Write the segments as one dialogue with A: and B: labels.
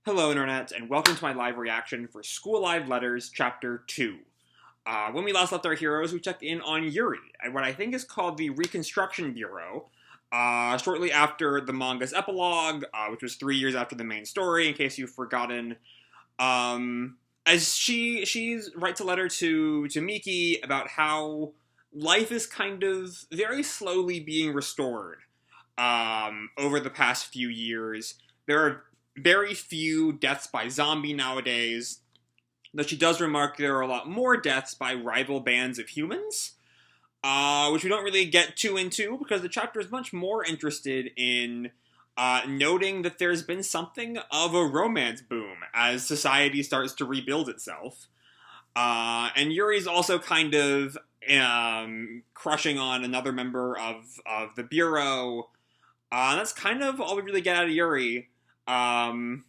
A: Hello, Internet, and welcome to my live reaction for School Live Letters, Chapter 2. When we last left our heroes, we checked in on Yuri, at what I think is called the Reconstruction Bureau, shortly after the manga's epilogue, which was 3 years after the main story, in case you've forgotten. As she's writes a letter to Miki about how life is kind of very slowly being restored over the past few years. There are very few deaths by zombie nowadays, though she does remark there are a lot more deaths by rival bands of humans, which we don't really get too into because the chapter is much more interested in noting that there's been something of a romance boom as society starts to rebuild itself. And Yuri's also kind of crushing on another member of the Bureau. That's kind of all we really get out of Yuri. So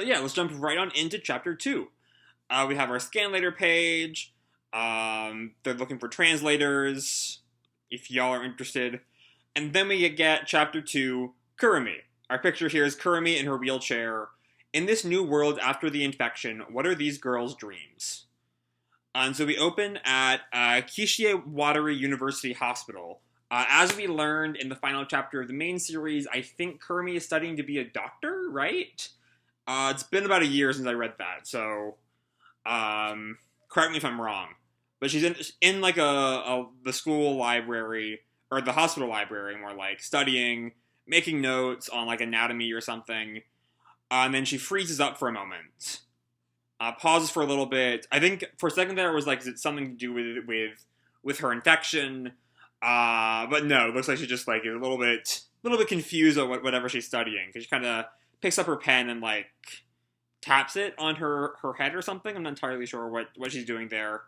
A: yeah, let's jump right on into Chapter 2. We have our scan later page. They're looking for translators, if y'all are interested. And then we get Chapter 2, Kurumi. Our picture here is Kurumi in her wheelchair. In this new world after the infection, what are these girls' dreams? And so we open at Kishiewatari University Hospital. As we learned in the final chapter of the main series, I think Kurumi is studying to be a doctor, right? It's been about a year since I read that, so correct me if I'm wrong. But she's in like the school library, or the hospital library, more like, studying, making notes on like anatomy or something. And then she freezes up for a moment. Pauses for a little bit. I think for a second there it was like, is it something to do with her infection? But no, it looks like she's just like a little bit confused at whatever she's studying, because she kind of picks up her pen and like taps it on her head or something. I'm not entirely sure what she's doing there.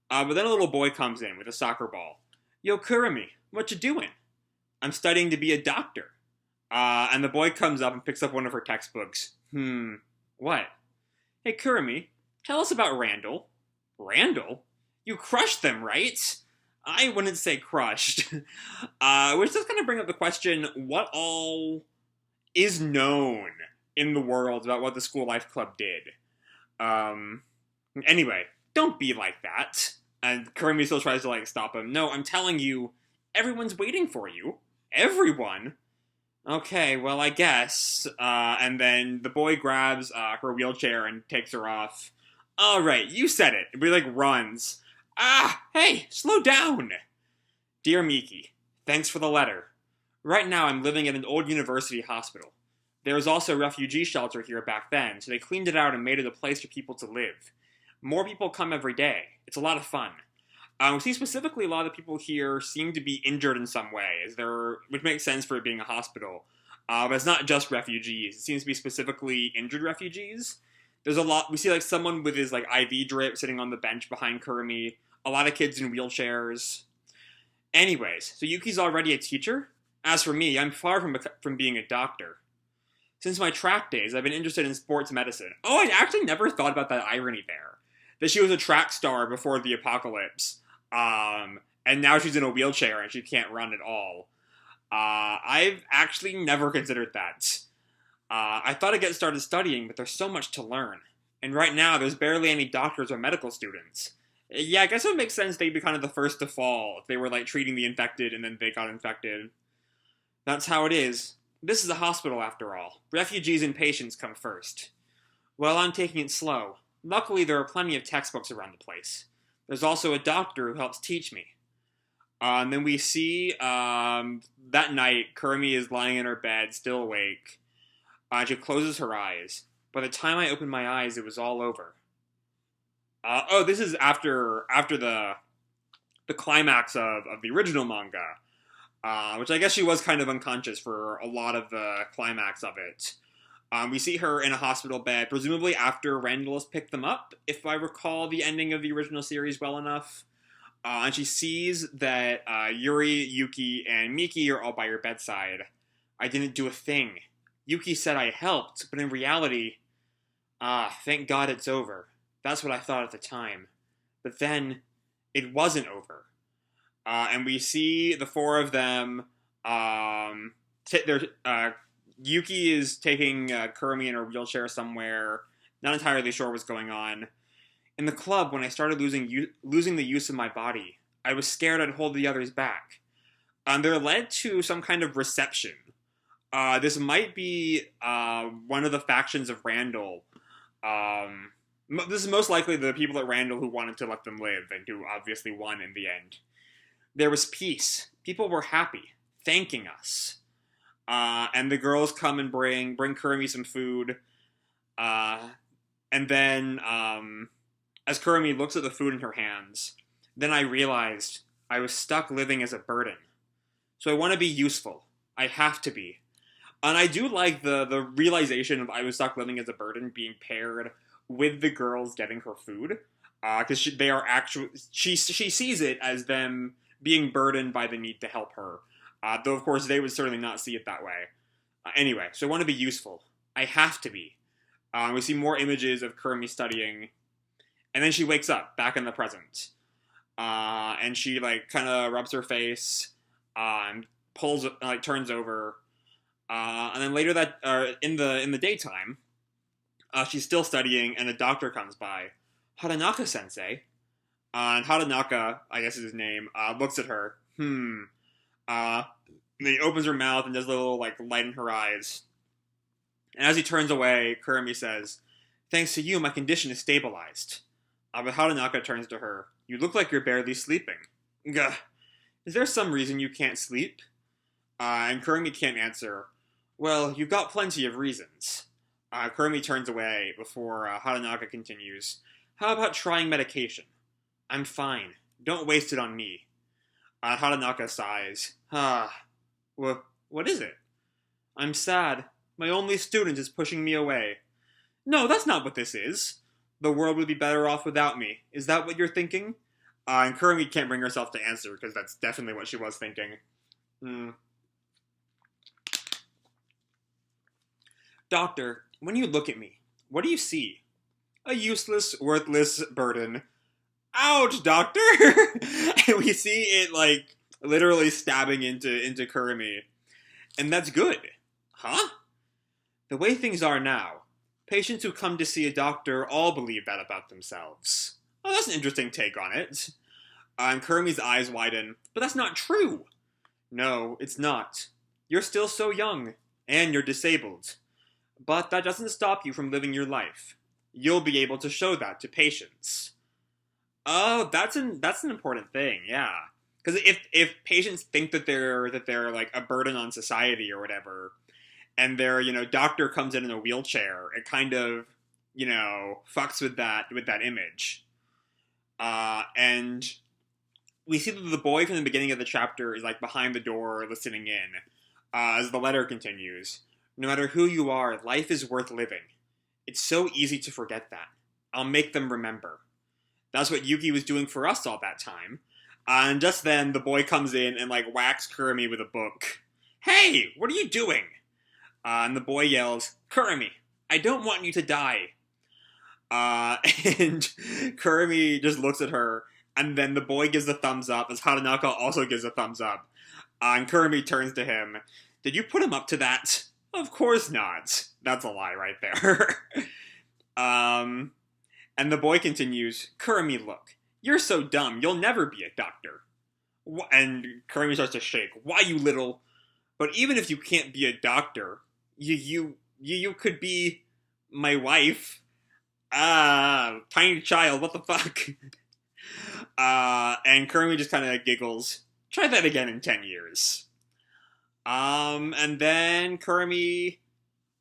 A: But then a little boy comes in with a soccer ball. Yo, Kurumi, what you doing? I'm studying to be a doctor. And the boy comes up and picks up one of her textbooks. What? Hey, Kurumi, tell us about Randall. Randall? You crushed them, right? I wouldn't say crushed. Which does kind of bring up the question, what all is known in the world about what the School Life Club did? Anyway, don't be like that. And Kurumi still tries to, like, stop him. No, I'm telling you, everyone's waiting for you. Everyone? Okay, well, I guess. And then the boy grabs her wheelchair and takes her off. Alright, you said it. He, like, runs. Hey, slow down! Dear Miki, thanks for the letter. Right now I'm living at an old university hospital. There was also a refugee shelter here back then, so they cleaned it out and made it a place for people to live. More people come every day. It's a lot of fun. We see specifically a lot of the people here seem to be injured in some way, which makes sense for it being a hospital. But it's not just refugees. It seems to be specifically injured refugees. There's a lot, we see like someone with his like IV drip sitting on the bench behind Kurumi. A lot of kids in wheelchairs. Anyways, so Yuki's already a teacher? As for me, I'm far from being a doctor. Since my track days, I've been interested in sports medicine. Oh, I actually never thought about that irony there. That she was a track star before the apocalypse. And now she's in a wheelchair and she can't run at all. I've actually never considered that. I thought I'd get started studying, but there's so much to learn. And right now, there's barely any doctors or medical students. Yeah, I guess it would make sense they'd be kind of the first to fall if they were, like, treating the infected and then they got infected. That's how it is. This is a hospital, after all. Refugees and patients come first. Well, I'm taking it slow. Luckily, there are plenty of textbooks around the place. There's also a doctor who helps teach me. And then we see, that night, Kurumi is lying in her bed, still awake. She closes her eyes. By the time I opened my eyes, it was all over. This is after the climax of the original manga, which I guess she was kind of unconscious for a lot of the climax of it. We see her in a hospital bed, presumably after Randall has picked them up, if I recall the ending of the original series well enough. And she sees that Yuri, Yuki, and Miki are all by her bedside. I didn't do a thing. Yuki said I helped, but in reality, thank God it's over. That's what I thought at the time. But then, it wasn't over. And we see the four of them they're Yuki is taking Kurumi in her wheelchair somewhere. Not entirely sure what's going on. In the club, when I started losing the use of my body, I was scared I'd hold the others back. They're led to some kind of reception. This might be one of the factions of Randall. This is most likely the people at Randall who wanted to let them live and who obviously won in the end. There was peace. People were happy, thanking us. And the girls come and bring Kurumi some food. And then, as Kurumi looks at the food in her hands, then I realized I was stuck living as a burden. So I want to be useful. I have to be. And I do like the realization of I was stuck living as a burden being paired with the girls getting her food. Because they are actually... She sees it as them being burdened by the need to help her. Though, of course, they would certainly not see it that way. Anyway, so I want to be useful. I have to be. We see more images of Kurumi studying. And then she wakes up, back in the present. And she, like, kind of rubs her face, and turns over. And then later in the daytime, she's still studying, and a doctor comes by. Hatanaka-sensei. And Hatanaka, I guess is his name, looks at her. And then he opens her mouth and does a little, like, light in her eyes. And as he turns away, Kurumi says, "Thanks to you, my condition is stabilized." But Hatanaka turns to her. "You look like you're barely sleeping." Gah. "Is there some reason you can't sleep?" And Kurumi can't answer. "Well, you've got plenty of reasons." Kurumi turns away before Hatanaka continues. "How about trying medication?" "I'm fine. Don't waste it on me." Hatanaka sighs. What is it?" "I'm sad. My only student is pushing me away." "No, that's not what this is. The world would be better off without me. Is that what you're thinking?" And Kurumi can't bring herself to answer, because that's definitely what she was thinking. "Doctor, when you look at me, what do you see?" "A useless, worthless burden." "Ouch, doctor!" And we see it, like, literally stabbing into Kurumi. "And that's good." "Huh?" "The way things are now, patients who come to see a doctor all believe that about themselves." "Oh, that's an interesting take on it." And Kurumi's eyes widen. "But that's not true." "No, it's not. You're still so young, and you're disabled. But that doesn't stop you from living your life. You'll be able to show that to patients." Oh, that's an important thing, yeah. Because if patients think that they're like a burden on society or whatever, and their doctor comes in a wheelchair, it kind of fucks with that image. And we see that the boy from the beginning of the chapter is like behind the door listening in, as the letter continues. "No matter who you are, life is worth living. It's so easy to forget that. I'll make them remember." That's what Yuki was doing for us all that time. And just then, the boy comes in and, like, whacks Kurumi with a book. "Hey, what are you doing?" And the boy yells, "Kurumi, I don't want you to die." And Kurumi just looks at her, and then the boy gives a thumbs up, as Hatanaka also gives a thumbs up. And Kurumi turns to him. "Did you put him up to that?" "Of course not." That's a lie right there. And the boy continues, "Kurumi, look, you're so dumb, you'll never be a doctor." And Kurumi starts to shake. "Why, you little..." "But even if you can't be a doctor, you could be my wife." Tiny child, what the fuck? And Kurumi just kind of giggles. "Try that again in 10 years. And then Kurumi,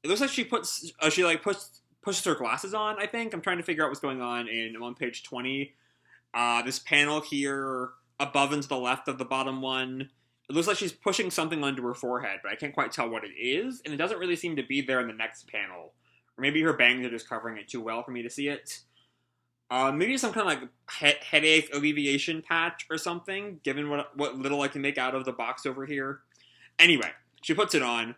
A: it looks like she pushes her glasses on, I think. I'm trying to figure out what's going on on page 20. This panel here, above and to the left of the bottom one, it looks like she's pushing something onto her forehead, but I can't quite tell what it is, and it doesn't really seem to be there in the next panel. Or maybe her bangs are just covering it too well for me to see it. Maybe some kind of like headache alleviation patch or something, given what little I can make out of the box over here. Anyway, she puts it on.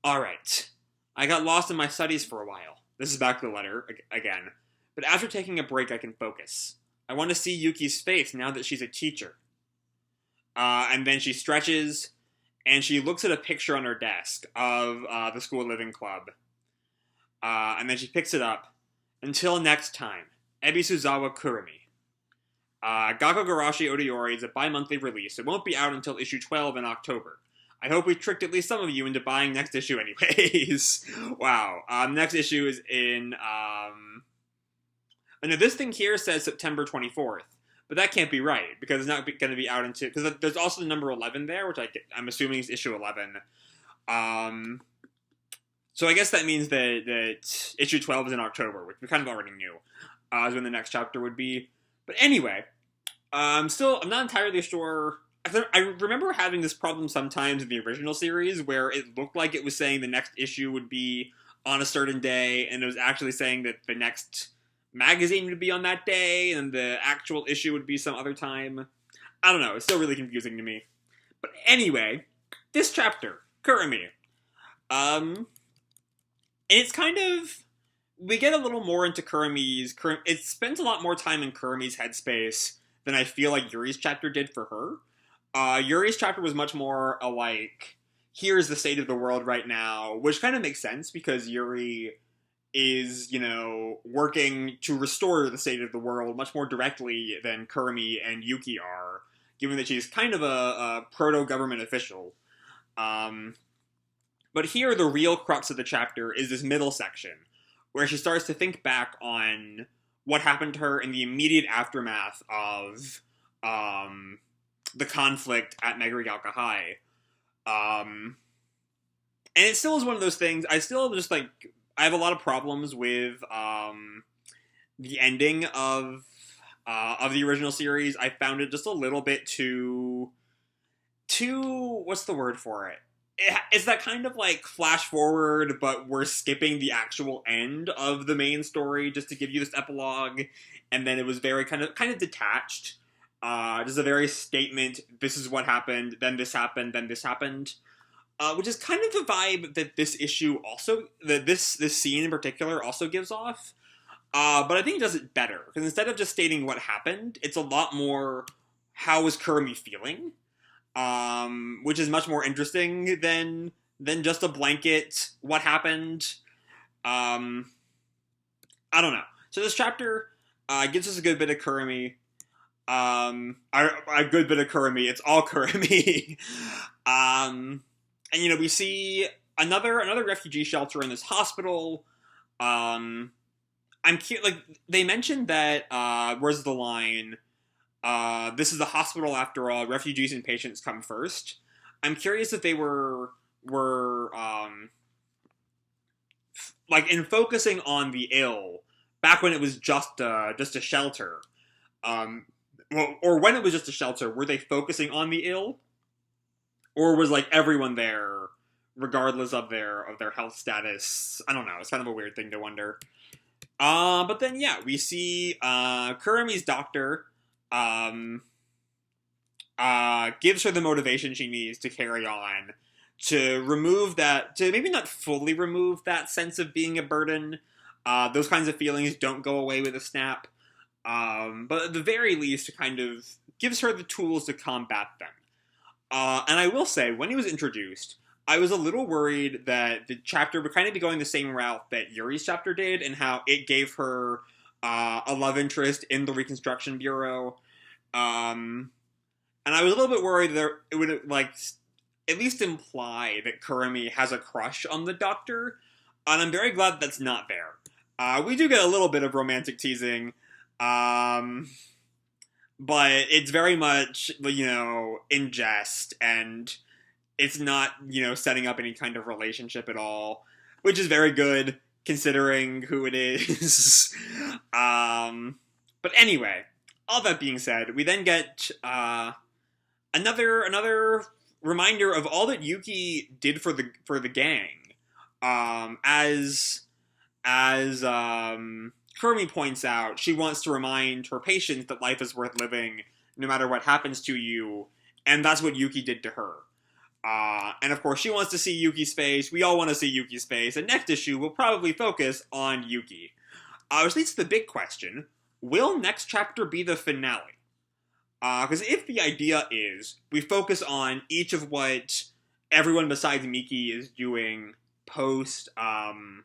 A: "Alright, I got lost in my studies for a while." This is back to the letter again. "But after taking a break, I can focus. I want to see Yuki's face now that she's a teacher." And then she stretches, and she looks at a picture on her desk of the School Living Club. And then she picks it up. Until next time, Ebisuzawa Kurumi. Gakko Garashi Odayori is a bi-monthly release. It won't be out until issue 12 in October. I hope we tricked at least some of you into buying next issue anyways. Wow. Next issue is in, no, this thing here says September 24th. But that can't be right, because it's not going to be out until... Because there's also the number 11 there, which I'm assuming is issue 11. So I guess that means that issue 12 is in October, which we kind of already knew. Is when the next chapter would be. But anyway, I'm not entirely sure... I remember having this problem sometimes in the original series, where it looked like it was saying the next issue would be on a certain day, and it was actually saying that the next magazine would be on that day, and the actual issue would be some other time. I don't know, it's still really confusing to me. But anyway, this chapter, Kurumi. And it's kind of... We get a little more into Kurumi's... It spends a lot more time in Kurumi's headspace than I feel like Yuri's chapter did for her. Yuri's chapter was much more like, here's the state of the world right now, which kind of makes sense, because Yuri is, working to restore the state of the world much more directly than Kurumi and Yuki are, given that she's kind of a proto-government official. But here, the real crux of the chapter is this middle section, where she starts to think back on what happened to her in the immediate aftermath of the conflict at Megarigaoka High. And it still is one of those things, I have a lot of problems with the ending of the original series. I found it just a little bit too what's the word for it? It's that kind of like flash forward, but we're skipping the actual end of the main story just to give you this epilogue, and then it was very kind of detached. Just a very statement, this is what happened, then this happened, then this happened. Which is kind of the vibe that this issue also, that this scene in particular also gives off. But I think it does it better, because instead of just stating what happened, it's a lot more, how is Kurumi feeling? Which is much more interesting than just a blanket, what happened? I don't know. So this chapter gives us a good bit of Kurumi. A good bit of Kurumi. It's all Kurumi. And we see another refugee shelter in this hospital. I'm curious, like, they mentioned that, where's the line? This is a hospital after all, refugees and patients come first. I'm curious if they were like, in focusing on the ill, back when it was just a shelter, or when it was just a shelter, were they focusing on the ill? Or was, like, everyone there, regardless of their health status? I don't know, it's kind of a weird thing to wonder. But then, yeah, we see, Kurumi's doctor, gives her the motivation she needs to carry on, to maybe not fully remove that sense of being a burden. Those kinds of feelings don't go away with a snap. But at the very least, it kind of gives her the tools to combat them. And I will say, when he was introduced, I was a little worried that the chapter would kind of be going the same route that Yuri's chapter did, and how it gave her a love interest in the Reconstruction Bureau. And I was a little bit worried that it would, like, at least imply that Kurumi has a crush on the doctor, and I'm very glad that's not there. We do get a little bit of romantic teasing, but it's very much, in jest, and it's not, setting up any kind of relationship at all, which is very good, considering who it is. But anyway, all that being said, we then get another reminder of all that Yuki did for the gang. As Kurumi points out, she wants to remind her patients that life is worth living, no matter what happens to you, and that's what Yuki did to her. And of course, she wants to see Yuki's face. We all want to see Yuki's face. And next issue will probably focus on Yuki. Which leads to the big question: will next chapter be the finale? Because if the idea is we focus on each of what everyone besides Miki is doing post the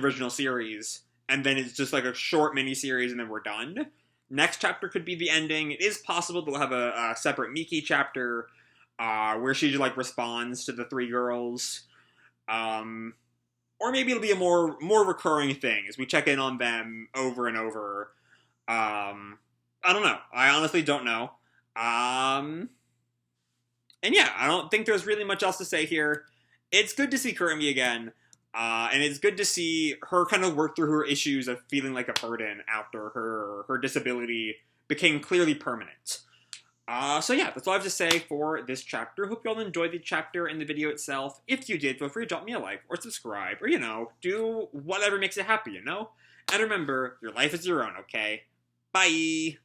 A: original series, and then it's just like a short mini series, and then we're done. Next chapter could be the ending. It is possible they'll have a separate Miki chapter where she like responds to the three girls, or maybe it'll be a more recurring thing as we check in on them over and over. I don't know. I honestly don't know. And yeah, I don't think there's really much else to say here. It's good to see Kurumi again, and it's good to see her kind of work through her issues of feeling like a burden after her disability became clearly permanent. So yeah, that's all I have to say for this chapter. Hope you all enjoyed the chapter and the video itself. If you did, feel free to drop me a like or subscribe, or, do whatever makes you happy, And remember, your life is your own, okay? Bye!